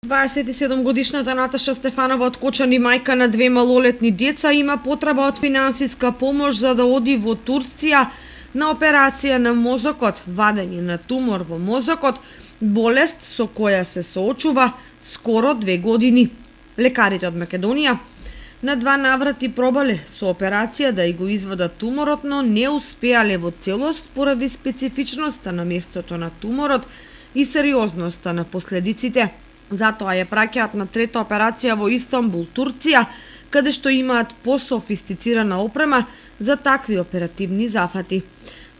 27-годишната Наташа Стефанова од Кочани, мајка на две малолетни деца, има потреба од финансиска помош за да оди во Турција на операција на мозокот, вадење на тумор во мозокот, болест со која се соочува скоро 2 години. Лекарите од Македонија на 2 наврати пробале со операција да и го извадат туморот, но не успеале во целост поради специфичноста на местото на туморот и сериозноста на последиците. Затоа ја праќаат на трета операција во Истанбул, Турција, каде што имаат пософистицирана опрема за такви оперативни зафати.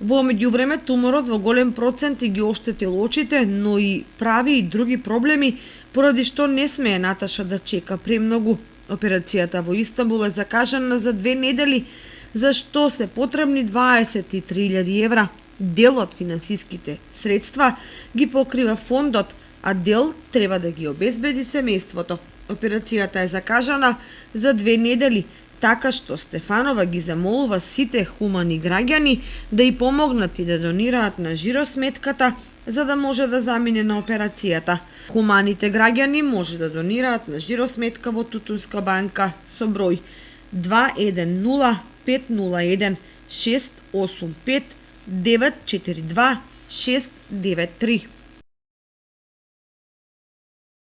Во меѓувреме, туморот во голем процент ги оштетил очите, но и прави и други проблеми, поради што не смее Наташа да чека премногу. Операцијата во Истанбул е закажана за 2 недели, за што се потребни 23.000 евра. Дел од финансиските средства ги покрива фондот, а дел треба да ги обезбеди семејството. Операцијата е закажана за 2 недели, така што Стефанова ги замолува сите хумани граѓани да и помогнат и да донираат на жиросметката, за да може да замине на операцијата. Хуманите граѓани може да донираат на жиросметка во Тутунска банка со број 210 501 685 942 693.